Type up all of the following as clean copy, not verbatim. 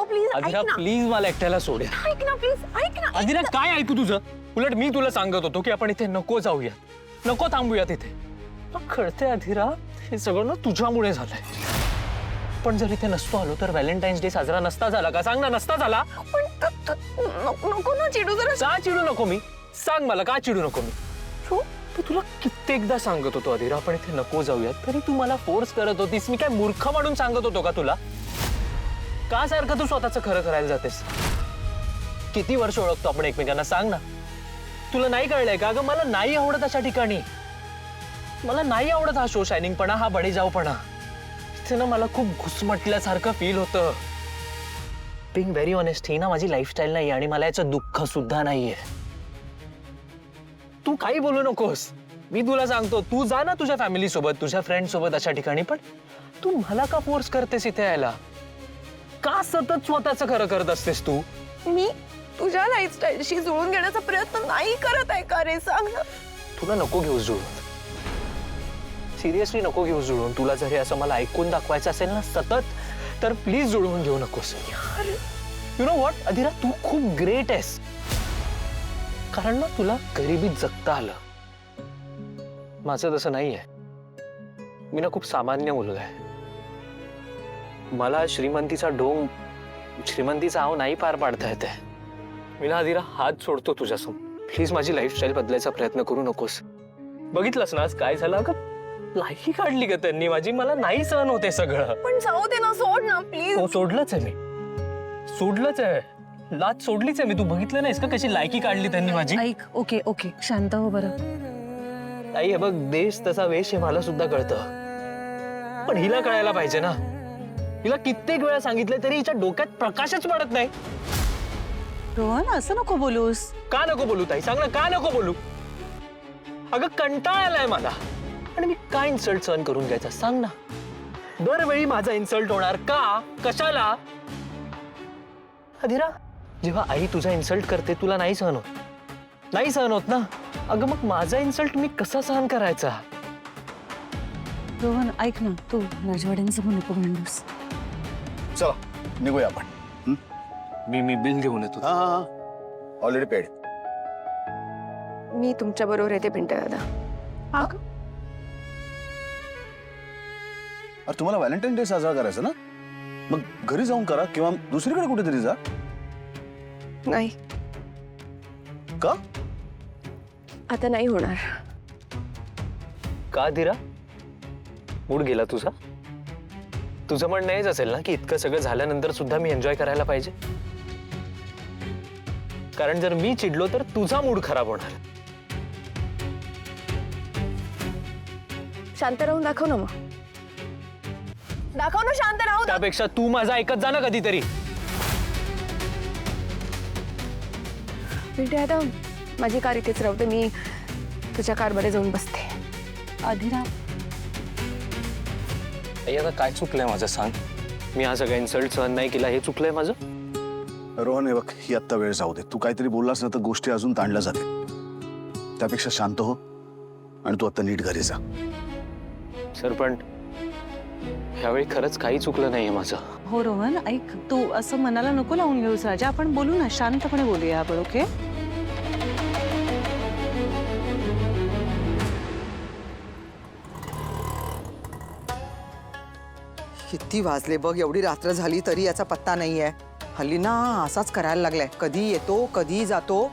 Rao please Adhira please मला एकट्याला सोड. ऐक ना प्लीज ऐक ना. अधिरा काय ऐकू तुझं? उलट मी तुला सांगत होतो की आपण इथे नको जाऊया, नको थांबूयात इथे. कळते अधिरा, हे सगळं ना तुझ्यामुळे झालंय. पण जर इथे नसतो आलो तर व्हॅलेंटाईन्स डे साजरा नसता झाला का? सांग ना, नसता झाला. पण नको ना चिडू जरा. का चिडू नको मी? सांग मला, का चिडू नको मी? तू तुला कित्येकदा सांगत होतो अधिरा आपण इथे नको जाऊयात, तरी तू मला फोर्स करत होतीस. मी काय मूर्ख म्हणून सांगत होतो का तुला? का सारखं तू स्वतःचं खरं करायला जातेस? किती वर्ष ओळखतो आपण एकमेकांना, सांग ना. तुला नाही कळलंय का? अगं मला नाही आवडत अशा ठिकाणी. मला नाही आवडत हा शो शायनिंगपणा, हा बडेजावपणा. इथे ना मला खूप घुसमटल्यासारखं फील होतं. बिंग व्हेरी ऑनेस्ट, ही ना माझी लाईफस्टाईल नाही आणि मला याचं दुःख सुद्धा नाहीये. तू काही बोलू नकोस. मी तुला सांगतो, तू जा ना तुझ्या फॅमिली सोबत, तुझ्या फ्रेंड सोबत अशा ठिकाणी. पण तू मला का फोर्स करतेस इथे यायला? का सतत स्वतःचं खरं करत असतेस तू? मी तुझ्या लाईफस्टाईलशी जुळून घेण्याचा प्रयत्न नाही करत आहे का रे? सांग ना. तुला नको घेऊस जुळून. सिरियसली नको घेऊस जुळून. तुला जर हे असं मला ऐकून दाखवायचं असेल ना सतत, तर प्लीज जुळवून घेऊ नकोस. यु नो व्हॉट अधिरा, तू खूप ग्रेट आहेस. कारण ना तुला गरिबीत जगता आलं. माझं तसं नाहीये. मी ना खूप सामान्य मुलगा आहे. मला श्रीमंतीचा ढोंग, श्रीमंतीचा आव नाही पार पाडता येते. मी ना अधिरा हात सोडतो तुझ्यासमोर. प्लीज माझी लाईफस्टाईल बदलायचा प्रयत्न करू नकोस. बघितलंस ना आज काय झालं? अगं लायकी काढली का त्यांनी माझी? मला नाही सहन होते सगळं. पण जाऊ दे ना, सोड ना प्लीज. हो सोडलंच आहे मी, सोडलंच आहे. लाज सोडलीच आहे मी. तू बघितलं नाहीस का कशी लायकी काढली त्यांनी माझी? ऐक, ओके ओके शांत हो बरं. आई हे बघ, देश तसा वेश हे मला सुद्धा कळतं. पण हिला कळायला पाहिजे ना. हिला कित्येक वेळा सांगितलं तरी हिच्या डोक्यात प्रकाशच पडत नाही. रोहन असं नको बोलूस. का नको बोलू ताई? सांग ना, का नको बोलू? अगं कंटाळा आलाय मला. आणि मी काय इन्सल्ट सहन करून घ्यायचा सांग ना? दरवेळी माझा इन्सल्ट होणार का? कशाला? अधिरा, जेव्हा आई तुझा इन्सल्ट करते तुला नाही सहन होत, नाही सहन होत ना. अगं मग माझा इन्सल्ट मी कसा सहन करायचा? रोहन ऐक ना, तू राजवाड्यांचं पण नको भांडूस. चला निघूया आपण. मी बिल घेऊन येतो. हा हा ऑलरेडी पेड. मी तुमच्या बरोबर येते पिंट्या दादा. अरे तुम्हाला व्हॅलेंटाईन डे साजरा करायचा ना, मग घरी जाऊन करा किंवा दुसरीकडे कुठेतरी जा. नाही, का? आता नाही होणार. का अधिरा? मूड गेला तुझा? तुझं म्हणणं हेच असेल ना की इतकं सगळं झाल्यानंतर सुद्धा मी एन्जॉय करायला पाहिजे? कारण जर मी चिडलो तर तुझा मूड खराब होणार. शांत राहून दाखव ना. मग दाखव ना, शांत राहू. त्यापेक्षा तू माझा ऐकत जा ना कधीतरी. पिंट्या दादा, माझी कार इथेच राहते. मी तुझ्या कारमध्ये जाऊन बसते. अधिरा, आई आता काय चुकलंय माझं सांग? मी हा सगळं इन्सल्ट सहन नाही केला, हे चुकलंय माझं? रोहन हे बघ, ही आत्ता वेळ जाऊ दे. तू काहीतरी बोललास ना तर गोष्टी अजून ताणल्या जातील. त्यापेक्षा शांत हो आणि तू आता नीट घरी जा. सर पण ह्यावेळी खरंच काही चुकलं नाहीये माझं. हो रोहन ऐक, तू असं मनाला नको लावून घेऊस राजा. आपण बोलू ना, शांतपणे बोलूया आपण. ओके? किती वाजले बघ, एवढी रात्र झाली तरी याचा पत्ता नाहीये. हल्ली ना असाच करायला लागलाय, कधी येतो कधी जातो.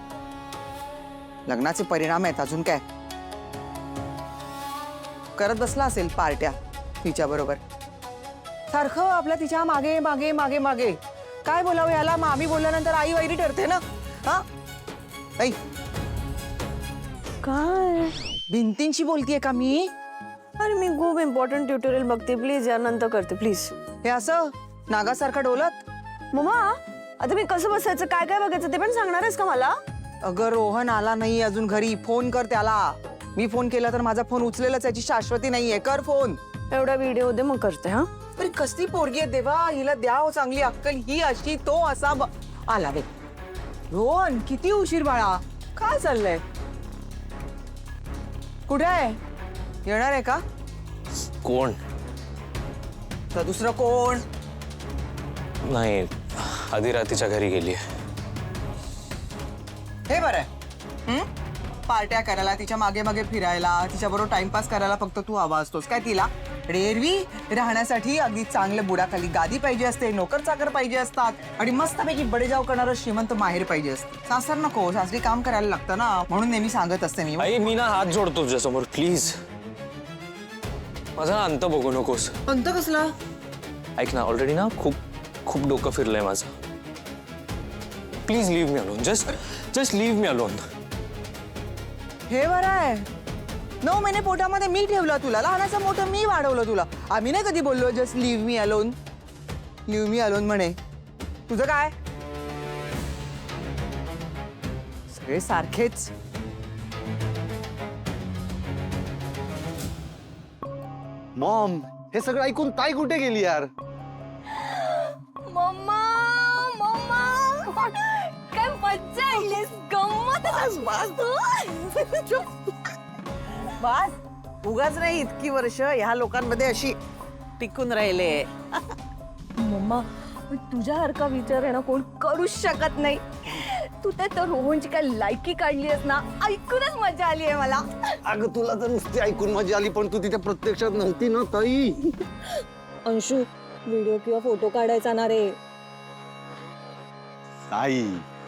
लग्नाचे परिणाम आहेत, अजून काय करत बसला असेल पार्ट्या तिच्या बरोबर. सारखं आपल्या तिच्या मागे मागे मागे मागे. काय बोलावं याला? मग आम्ही बोलल्यानंतर आई वैरी ठरते ना. हा ऐ, काय? भिंतींशी बोलतीये का मी? अरे मी खूप इम्पॉर्टंट ट्युटोरियल बघते. प्लीज यानंतर करते प्लीज. हे असं नागासारखं डोलत? मम्मा, आता मी कसं बसायचं, काय काय बघायचं ते पण सांगणार आहेस का मला? अगं रोहन आला नाही अजून घरी. फोन कर त्याला. मी फोन केला तर माझा फोन उचलेलाच, याची शाश्वती नाहीये. कर फोन. एवढा व्हिडिओ दे मग करते. हा अरे कसली पोरगी आहे देवा, हिला द्याव चांगली अक्कल. ही अशी तो असा आला रे. रोहन किती उशीर बाळा, काय चाललंय? कुठे आहे? येणार आहे का? कोण? तर दुसरं कोण? नाही अधिरा तिच्या घरी गेली आहे. हे बरं आहे. पार्ट्या करायला, तिच्या मागे मागे फिरायला, तिच्याबरोबर टाइमपास करायला फक्त तू हवा असतोस काय तिला? एरवी राहण्यासाठी अगदी चांगलं बुडाखाली गादी पाहिजे असते, नोकर चाकर पाहिजे असतात आणि मस्तपैकी बडेजाव करणारं श्रीमंत माहेर पाहिजे असते. सासर नको, सासरी काम करायला लागतं ना, म्हणून नेहमी सांगत असते मी. आई मी ना हात जोडतो तुझ्यासमोर, प्लीज माझा ना अंत बघू नकोस. अंत कसला? ऐक ना, ऑलरेडी ना खूप खूप डोकं फिरलंय माझं. Please leave me alone, just leave me alone. हे बरं आहे. 9 महिने पोटामध्ये मी ठेवलं तुला, लहानाचं मोठं मी वाढवलं तुला. आम्ही नाही कधी बोललो just leave me alone, leave me alone म्हणे. तुझं काय? सगळे सारखेच. मॉम, हे सगळं ऐकून ताई कुठे गेली यार? मम्मा मम्मा काय मज्जा आली, गंमत. बस उगाच नाही, इतकी वर्ष ह्या लोकांमध्ये अशी टिकून राहिले. मम्मा तुझ्यासारखा विचार आहे ना कोण करूच शकत नाही. तू तर रोहनची काय लायकी काढली आहेस ना, ऐकूनच मजा आली आहे मला. अगं तुला तर नुसती ऐकून मजा आली, पण तू तिच्या प्रत्यक्षात नव्हती ना ताई. अंशू, व्हिडिओ किंवा फोटो काढायचा ना रे. ताई,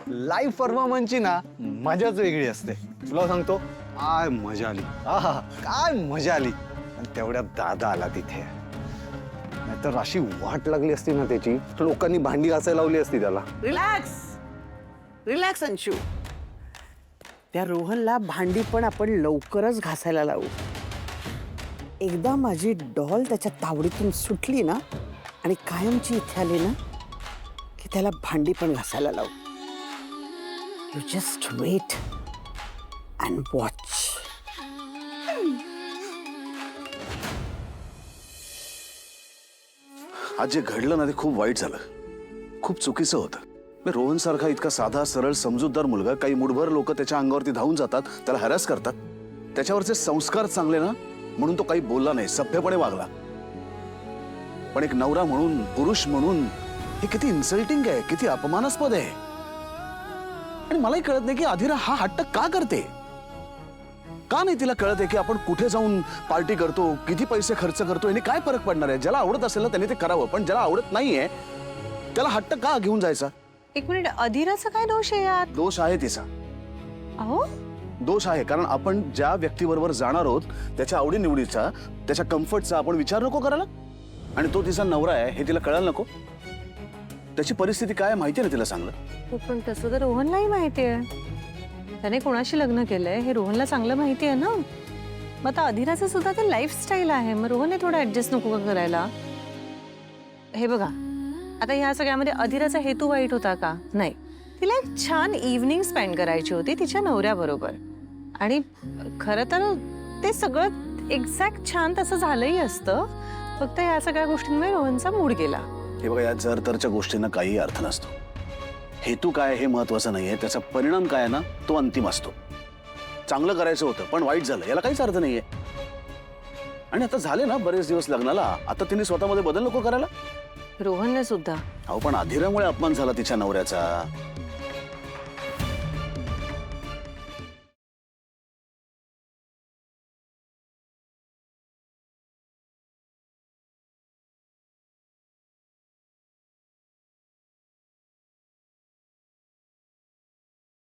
लाईव्ह परफॉर्मन्सची ना मजाच वेगळी असते. तुला सांगतो, काय मजा आली. आहा, काय मजा आली. आणि तेवढ्यात दादा आला तिथे. नाहीतर अशी वाट लागली असती ना त्याची, तर लोकांनी भांडी घासायला लावली असती त्याला. Relax relax Anshu. त्या रोहनला भांडी पण आपण लवकरच घासायला लावू. एकदा माझी डॉल त्याच्या तावडीतून सुटली ना आणि कायमची इथे आली ना की त्याला भांडी पण घासायला लावू. You just wait and watch. आज जे घडलं ना ते खूप वाईट झालं, खूप चुकीचं होतं. रोहन सारखा इतका साधा सरळ समजूतदार मुलगा, काही मुठभर लोक त्याच्या अंगावरती धावून जातात, त्याला हॅरॅस करतात. त्याच्यावरचे संस्कार चांगले ना म्हणून तो काही बोलला नाही, सभ्यपणे वागला. पण एक नवरा म्हणून, पुरुष म्हणून हे किती इन्सल्टिंग आहे, किती अपमानास्पद आहे. आणि मलाही कळत नाही की अधिरा हा हट्ट का करते. का नाही तिला कळत आहे की आपण कुठे जाऊन पार्टी करतो, किती पैसे खर्च करतो, याने काय फरक पडणार आहे. ज्याला आवडत असेल ना त्याने ते करावं, पण ज्याला आवडत नाहीये त्याला हट्ट का घेऊन जायचा. एक मिनिट, अधिराचा काय दोष आहे यात? दोष आहे तिचा, अहो दोष आहे. कारण आपण ज्या व्यक्तीबरोबर जाणार आहोत त्याच्या आवडीनिवडीचा, त्याच्या कम्फर्टचा आपण विचार नको करायला. आणि तो तिचा नवरा आहे हे तिला कळायला नको. त्याची परिस्थिती काय माहिती ना तिला चांगलं. पण तसं तर रोहनलाही माहिती आहे. त्याने कोणाशी लग्न केलंय हे रोहनला चांगलं माहिती आहे ना. मग आता अधिराचं सुद्धा तर लाईफस्टाईल आहे, मग रोहनने थोडं ऍडजस्ट नको का करायला. हे बघा, आता ह्या सगळ्यामध्ये अधिराचा हेतू वाईट होता का? नाही. तिला एक छान इव्हनिंग स्पेंड करायची होती तिच्या नवऱ्याबरोबर. आणि खरं तर ते सगळं एक्झॅक्ट छान तसं झालंही असतं, फक्त ह्या सगळ्या गोष्टींमुळे रोहनचा मूड गेला. हे बघा, या जर तरच्या गोष्टींना काही अर्थ नसतो. हेतू काय हे महत्वाचं नाहीये, त्याचा परिणाम काय आहे ना तो अंतिम असतो. चांगलं करायचं होतं पण वाईट झालं, याला काहीच अर्थ नाहीये. आणि आता झाले ना बरेच दिवस लग्नाला, आता तिने स्वतःमध्ये बदल नको करायला. रोहनने सुद्धा. अहो पण अधिरामुळे अपमान झाला तिच्या नवऱ्याचा.